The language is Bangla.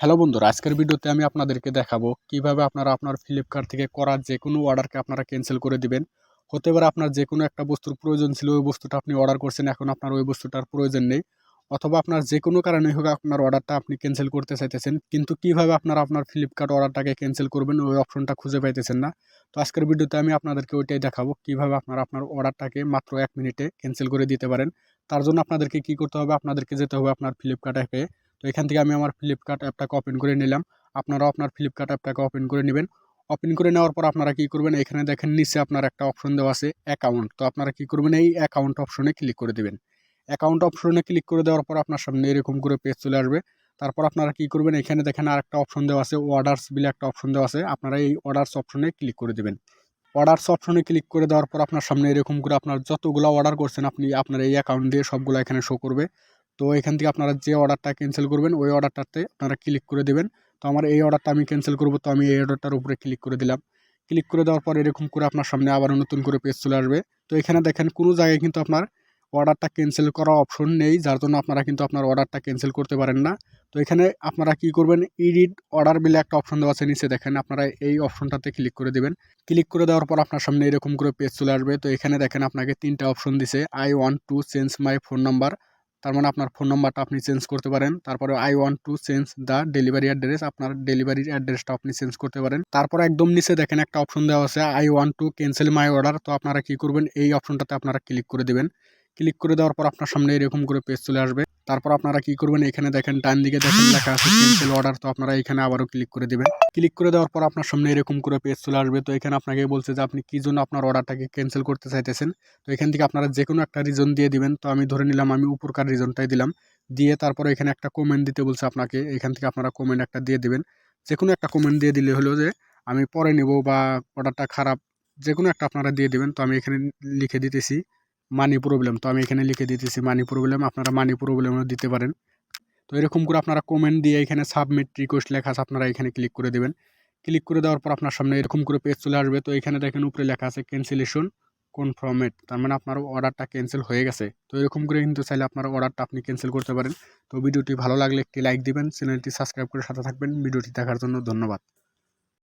হ্যালো বন্ধুরা, আজকের ভিডিওতে আমি আপনাদেরকে দেখাবো কিভাবে আপনারা আপনার ফ্লিপকার্ট থেকে করা যে কোনো অর্ডারকে আপনারা ক্যান্সেল করে দিবেন। হতে পারে আপনার যে কোনো একটা বস্তুর প্রয়োজন ছিল, ওই বস্তুটা আপনি অর্ডার করছেন, এখন আপনার ওই বস্তুটার প্রয়োজন নেই। অথবা আপনার যে কোনো কারণেই হোক আপনার অর্ডারটা আপনি ক্যান্সেল করতে চাইতেছেন, কিন্তু কিভাবে আপনারা আপনার ফ্লিপকার্ট অর্ডারটাকে ক্যান্সেল করবেন ওই অপশনটা খুঁজে পাইতেছেন না। তো আজকের ভিডিওতে আমি আপনাদেরকে ওইটাই দেখাবো কিভাবে আপনারা আপনার অর্ডারটাকে মাত্র 1 মিনিটে ক্যান্সেল করে দিতে পারেন। তার জন্য আপনাদেরকে কি করতে হবে, আপনাদেরকে যেতে হবে আপনার ফ্লিপকার্ট অ্যাপে। তো এখান থেকে আমি আমার ফ্লিপকার্ট অ্যাপটাকে ওপেন করে নিলাম। আপনারাও আপনার ফ্লিপকার্ট অ্যাপটাকে ওপেন করে নেবেন। ওপেন করে নেওয়ার পর আপনারা কি করবেন, এখানে দেখেন নিচে আপনার একটা অপশন দেওয়া আছে অ্যাকাউন্ট। তো আপনারা কি করবেন, এই অ্যাকাউন্ট অপশনে ক্লিক করে দিবেন। অ্যাকাউন্ট অপশনে ক্লিক করে দেওয়ার পর আপনার সামনে এরকম করে পেজ চলে আসবে। তারপর আপনারা কি করবেন, এখানে দেখেন আরেকটা অপশন দেওয়া আছে অর্ডারস বলে একটা অপশন দেওয়া আছে। আপনারা এই অর্ডারস অপশনে ক্লিক করে দিবেন। অর্ডারস অপশনে ক্লিক করে দেওয়ার পর আপনার সামনে এরকম করে আপনার যতগুলো অর্ডার করছেন আপনি আপনার এই অ্যাকাউন্ট দিয়ে সবগুলো এখানে শো করবে। তো এখান থেকে আপনারা যে অর্ডারটা ক্যান্সেল করবেন ওই অর্ডারটাতে আপনারা ক্লিক করে দেবেন। তো আমার এই অর্ডারটা আমি ক্যান্সেল করব, তো আমি এই অর্ডারটার উপরে ক্লিক করে দিলাম। ক্লিক করে দেওয়ার পর এরকম করে আপনার সামনে আবারও নতুন করে পেজ চলে আসবে। তো এখানে দেখেন কোনো জায়গায় কিন্তু আপনার অর্ডারটা ক্যান্সেল করা অপশন নেই, যার জন্য আপনারা কিন্তু আপনার অর্ডারটা ক্যান্সেল করতে পারেন না। তো এখানে আপনারা কি করবেন, এডিট অর্ডার বলে একটা অপশন দেওয়া আছে নিচে দেখেন, আপনারা এই অপশনটাতে ক্লিক করে দেবেন। ক্লিক করে দেওয়ার পর আপনার সামনে এরকম করে পেজ চলে আসবে। তো এখানে দেখেন আপনাকে 3টা অপশন দিছে, I want to change my phone number. তার মানে আপনার ফোন নাম্বারটা আপনি চেঞ্জ করতে পারেন। তারপরে I want to change the delivery address, আপনার ডেলিভারির অ্যাড্রেসটা আপনি চেঞ্জ করতে পারেন। তারপর একদম নিচে দেখেন একটা অপশন দেওয়া আছে I want to cancel my order. তো আপনারা কি করবেন, এই অপশনটাতে আপনারা ক্লিক করে দেবেন। ক্লিক করে দেওয়ার পর আপনার সামনে এরকম করে পেজ চলে আসবে। তারপর আপনারা কি করবেন, এখানে দেখেন ডান দিকে দেখেন লেখা আছে ক্যান্সেল অর্ডার। তো আপনারা এখানে আবারও ক্লিক করে দিবেন। ক্লিক করে দেওয়ার পর আপনার সামনে এরকম করে পেজ চলে আসবে। তো এখানে আপনাকে বলছে যে আপনি কি জন্য আপনার অর্ডারটাকে ক্যান্সেল করতে চাইতেছেন। তো এখান থেকে আপনারা যে কোনো একটা রিজন দিয়ে দিবেন। তো আমি ধরে নিলাম আমি উপরকার রিজনটাই দিলাম। দিয়ে তারপরে এখানে একটা কমেন্ট দিতে বলছে আপনাকে, এখান থেকে আপনারা কমেন্ট একটা দিয়ে দিবেন। যে কোনো একটা কমেন্ট দিয়ে দিলে হলো যে আমি পরে নিব বা অর্ডারটা খারাপ, যে কোনো একটা আপনারা দিয়ে দিবেন। তো আমি এখানে লিখে দিতেছি মানি প্রবলেম। তো আমি এখানে লিখে দিতেছি মানি প্রবলেম, আপনারা মানি প্রবলেমও দিতে পারেন। তো এরকম করে আপনারা কমেন্ট দিয়ে এখানে সাবমিট রিকোয়েস্ট লেখা আছে, আপনারা এখানে ক্লিক করে দেবেন। ক্লিক করে দেওয়ার পর আপনার সামনে এরকম করে পেজ চলে আসবে। তো এখানে দেখেন উপরে লেখা আছে ক্যান্সেলেশন কনফার্মেড, তার মানে আপনার অর্ডারটা ক্যান্সেল হয়ে গেছে। তো এরকম করে কিন্তু চাইলে আপনার অর্ডারটা আপনি ক্যান্সেল করতে পারেন। তো ভিডিওটি ভালো লাগলে একটি লাইক দিবেন, চ্যানেলটি সাবস্ক্রাইব করে সাথে থাকবেন। ভিডিওটি দেখার জন্য ধন্যবাদ।